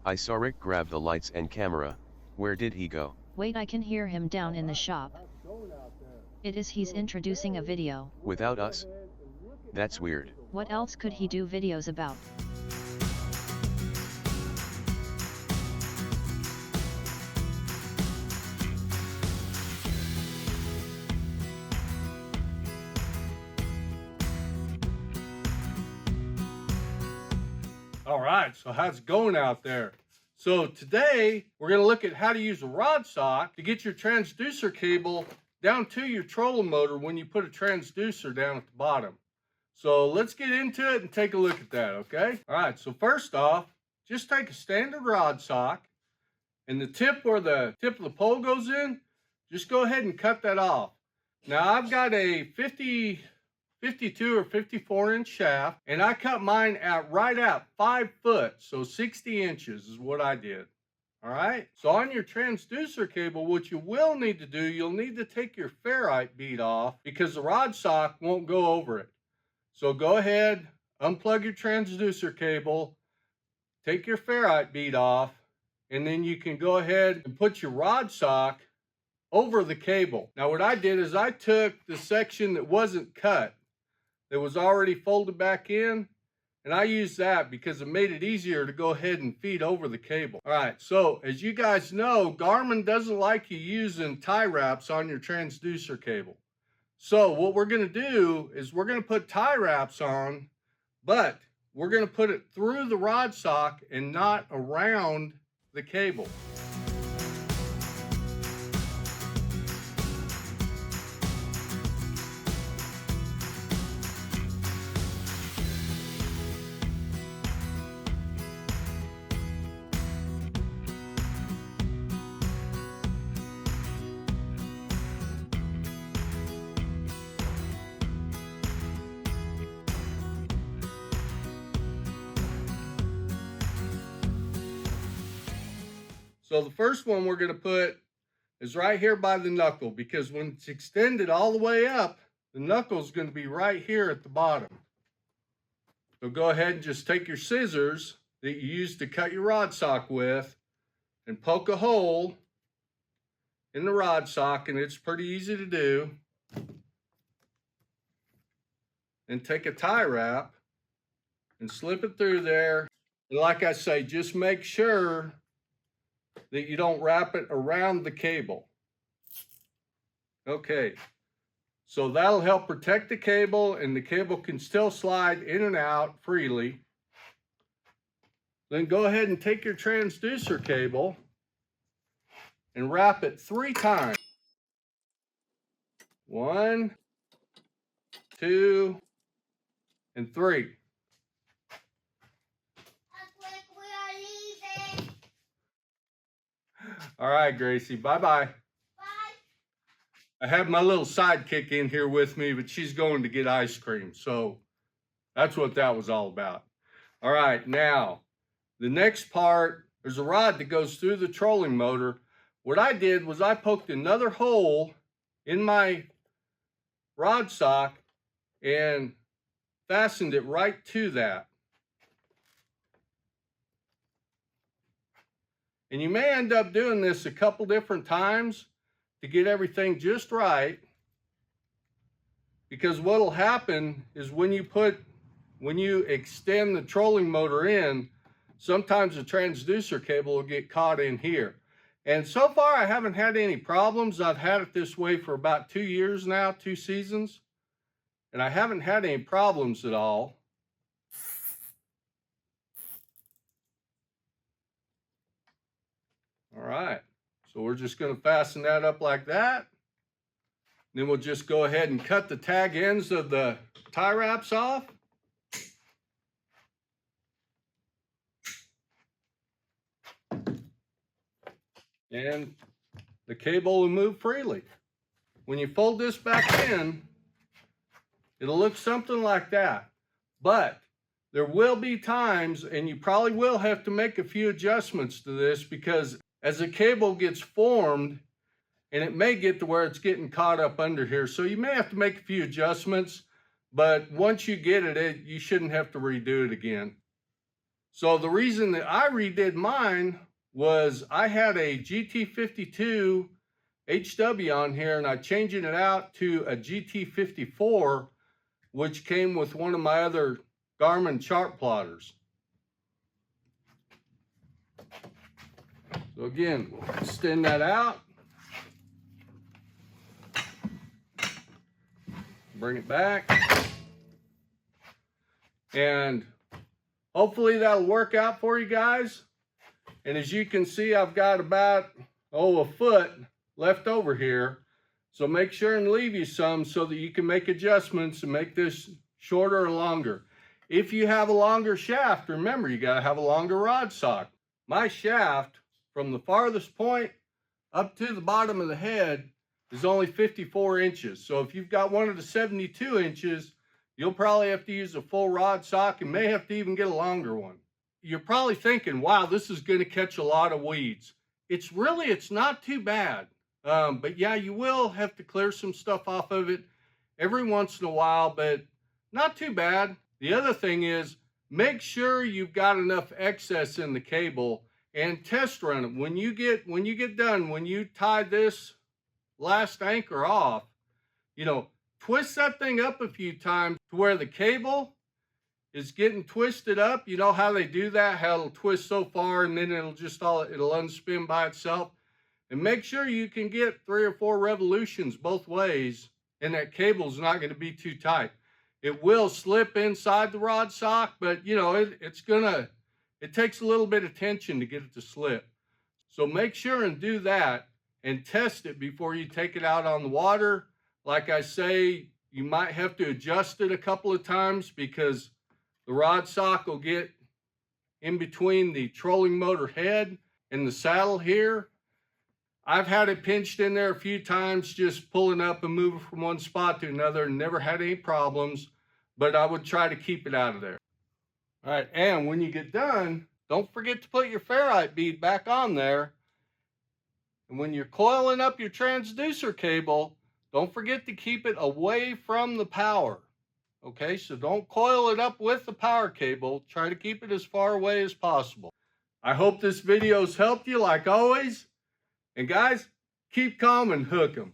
I saw Rick grab the lights and camera. Where did he go? Wait, I can hear him down in the shop. It is he's introducing a video. Without us? That's weird. What else could he do videos about? All right, so how's it going out there? So today we're going to look at how to use a rod sock to get your transducer cable down to your trolling motor when you put a transducer down at the bottom. So let's get into it and take a look at that, okay? All right, so first off, just take a standard rod sock and the tip where the tip of the pole goes in, just go ahead and cut that off. Now I've got a 52 or 54 inch shaft, and I cut mine right at 5 foot, so 60 inches is what I did. All right, so on your transducer cable, what you will need to do, you'll need to take your ferrite bead off because the rod sock won't go over it. So go ahead, unplug your transducer cable, take your ferrite bead off, and then you can go ahead and put your rod sock over the cable. Now what I did is I took the section that wasn't cut, that was already folded back in, and I used that because it made it easier to go ahead and feed over the cable. All right, so as you guys know, Garmin doesn't like you using tie wraps on your transducer cable. So what we're going to do is we're going to put tie wraps on, but we're going to put it through the rod sock and not around the cable. So the first one we're going to put is right here by the knuckle, because when it's extended all the way up, the knuckle is going to be right here at the bottom. So go ahead and just take your scissors that you used to cut your rod sock with and poke a hole in the rod sock, and it's pretty easy to do. And take a tie wrap and slip it through there. And like I say, just make sure that you don't wrap it around the cable. Okay, so that'll help protect the cable, and the cable can still slide in and out freely. Then go ahead and take your transducer cable and wrap it 3 times. 1, 2, and 3. All right, Gracie, bye-bye. Bye. I have my little sidekick in here with me, but she's going to get ice cream. So that's what that was all about. All right, now, the next part, there's a rod that goes through the trolling motor. What I did was I poked another hole in my rod sock and fastened it right to that. And you may end up doing this a couple different times to get everything just right, because what will happen is when you extend the trolling motor in, sometimes the transducer cable will get caught in here. And so far I haven't had any problems. I've had it this way for about 2 years now, 2 seasons, and I haven't had any problems at all. All right, so we're just going to fasten that up like that. Then we'll just go ahead and cut the tag ends of the tie wraps off. And the cable will move freely. When you fold this back in, it'll look something like that. But there will be times, and you probably will have to make a few adjustments to this, because as the cable gets formed, and it may get to where it's getting caught up under here, so you may have to make a few adjustments, but once you get it, you shouldn't have to redo it again. So the reason that I redid mine was I had a GT52 HW on here, and I changed it out to a GT54, which came with one of my other Garmin chart plotters. So again, we'll extend that out. Bring it back. And hopefully that'll work out for you guys. And as you can see, I've got about, a foot left over here. So make sure and leave you some so that you can make adjustments and make this shorter or longer. If you have a longer shaft, remember, you gotta have a longer rod sock. My shaft, from the farthest point up to the bottom of the head, is only 54 inches. So if you've got one of the 72 inches, you'll probably have to use a full rod sock and may have to even get a longer one. You're probably thinking, wow, this is going to catch a lot of weeds. It's not too bad. But yeah, you will have to clear some stuff off of it every once in a while, but not too bad. The other thing is, make sure you've got enough excess in the cable and test run it. When you get done, when you tie this last anchor off, twist that thing up a few times to where the cable is getting twisted up. You know how they do that, how it'll twist so far and then it'll unspin by itself. And make sure you can get 3 or 4 revolutions both ways, and that cable's not going to be too tight. It will slip inside the rod sock, but it takes a little bit of tension to get it to slip. So make sure and do that and test it before you take it out on the water. Like I say, you might have to adjust it a couple of times because the rod sock will get in between the trolling motor head and the saddle here. I've had it pinched in there a few times, just pulling up and moving from one spot to another, and never had any problems, but I would try to keep it out of there. All right, and when you get done, don't forget to put your ferrite bead back on there. And when you're coiling up your transducer cable, don't forget to keep it away from the power. Okay, so don't coil it up with the power cable. Try to keep it as far away as possible. I hope this video's helped you like always. And guys, keep calm and hook 'em.